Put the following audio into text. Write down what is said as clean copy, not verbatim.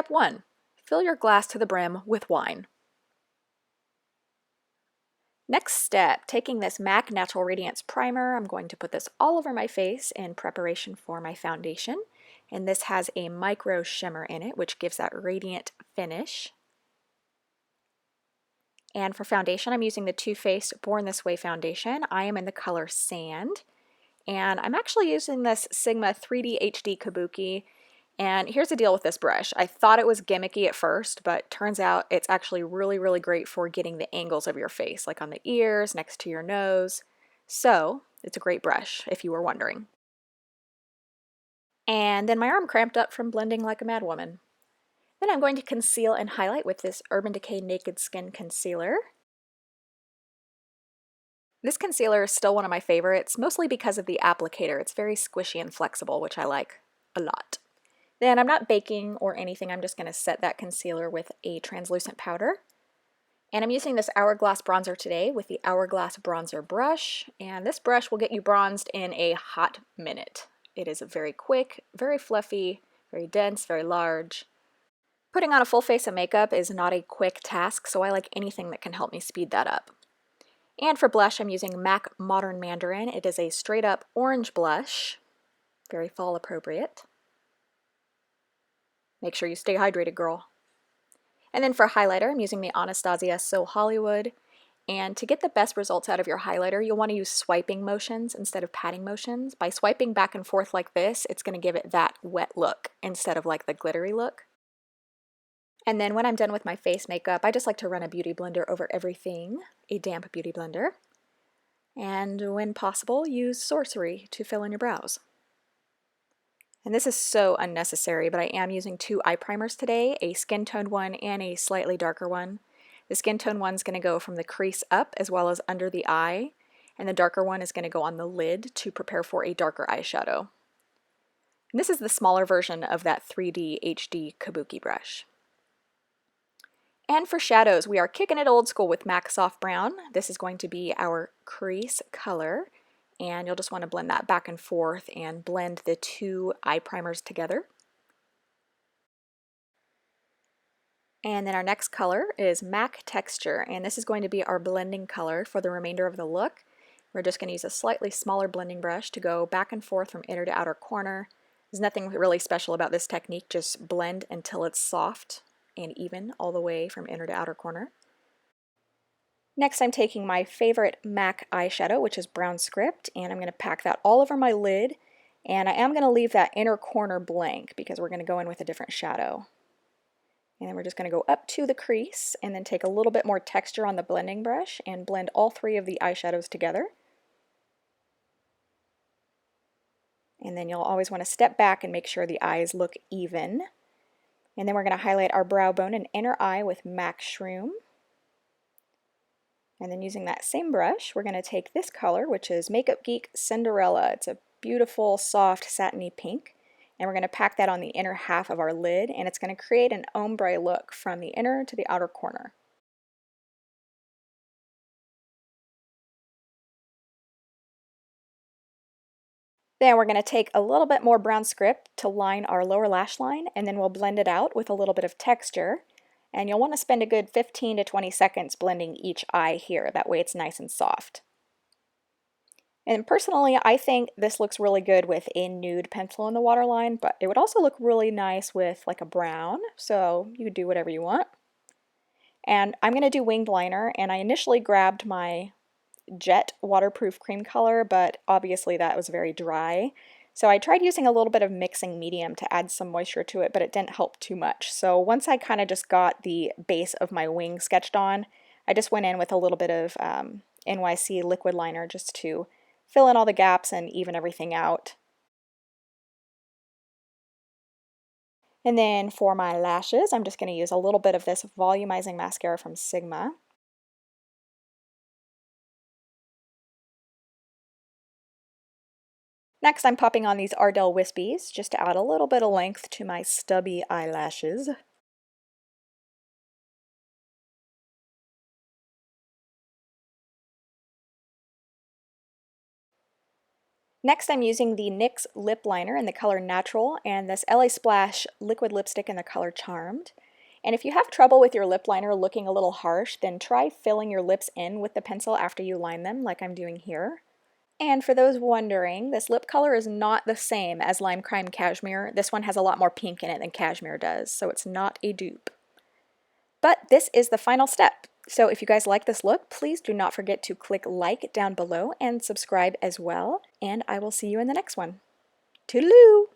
Step 1. Fill your glass to the brim with wine. Next step, taking this MAC Natural Radiance primer, I'm going to put this all over my face in preparation for my foundation. And this has a micro shimmer in it, which gives that radiant finish. And for foundation, I'm using the Too Faced Born This Way foundation. I am in the color Sand. And I'm actually using this Sigma 3D HD Kabuki. And here's the deal with this brush. I thought it was gimmicky at first, but turns out it's actually really, really great for getting the angles of your face, like on the ears, next to your nose. So it's a great brush, if you were wondering. And then my arm cramped up from blending like a mad woman. Then I'm going to conceal and highlight with this Urban Decay Naked Skin Concealer. This concealer is still one of my favorites, mostly because of the applicator. It's very squishy and flexible, which I like a lot. Then I'm not baking or anything, I'm just going to set that concealer with a translucent powder. And I'm using this Hourglass bronzer today with the Hourglass bronzer brush. And this brush will get you bronzed in a hot minute. It is very quick, very fluffy, very dense, very large. Putting on a full face of makeup is not a quick task, so I like anything that can help me speed that up. And for blush, I'm using MAC Modern Mandarin. It is a straight up orange blush, very fall appropriate. Make sure you stay hydrated, girl. And then for highlighter, I'm using the ABH So Hollywood. And to get the best results out of your highlighter, you'll want to use swiping motions instead of patting motions. By swiping back and forth like this, it's going to give it that wet look instead of like the glittery look. And then when I'm done with my face makeup, I just like to run a beauty blender over everything, a damp beauty blender. And when possible, use Sorcery to fill in your brows. And this is so unnecessary, but I am using 2 eye primers today, a skin toned one and a slightly darker one. The skin toned one's going to go from the crease up as well as under the eye, and the darker one is going to go on the lid to prepare for a darker eyeshadow. And this is the smaller version of that 3D HD Kabuki brush. And for shadows, we are kicking it old school with MAC Soft Brown. This is going to be our crease color. And you'll just want to blend that back and forth and blend the 2 eye primers together. And then our next color is MAC Texture, and this is going to be our blending color for the remainder of the look. We're just going to use a slightly smaller blending brush to go back and forth from inner to outer corner. There's nothing really special about this technique, just blend until it's soft and even all the way from inner to outer corner. Next, I'm taking my favorite MAC eyeshadow, which is Brown Script, and I'm going to pack that all over my lid. And I am going to leave that inner corner blank because we're going to go in with a different shadow. And then we're just going to go up to the crease and then take a little bit more texture on the blending brush and blend all 3 of the eyeshadows together. And then you'll always want to step back and make sure the eyes look even. And then we're going to highlight our brow bone and inner eye with MAC Shroom. And then using that same brush, we're going to take this color, which is Makeup Geek Cinderella. It's a beautiful, soft, satiny pink. And we're going to pack that on the inner half of our lid, and it's going to create an ombre look from the inner to the outer corner. Then we're going to take a little bit more Brown Script to line our lower lash line, and then we'll blend it out with a little bit of texture. And you'll want to spend a good 15 to 20 seconds blending each eye here. That way it's nice and soft. And personally, I think this looks really good with a nude pencil in the waterline, but it would also look really nice with like a brown, so you could do whatever you want. And I'm going to do winged liner, and I initially grabbed my Jet waterproof cream color, but obviously that was very dry. So I tried using a little bit of mixing medium to add some moisture to it, but it didn't help too much. So once I kind of just got the base of my wing sketched on, I just went in with a little bit of NYC liquid liner just to fill in all the gaps and even everything out. And then for my lashes, I'm just going to use a little bit of this volumizing mascara from Sigma. Next, I'm popping on these Ardell Wispies just to add a little bit of length to my stubby eyelashes. Next, I'm using the NYX lip liner in the color Natural and this LA Splash liquid lipstick in the color Charmed. And if you have trouble with your lip liner looking a little harsh, then try filling your lips in with the pencil after you line them, like I'm doing here. And for those wondering, this lip color is not the same as Lime Crime Cashmere. This one has a lot more pink in it than Cashmere does, so it's not a dupe. But this is the final step. So if you guys like this look, please do not forget to click like down below and subscribe as well. And I will see you in the next one. Toodaloo!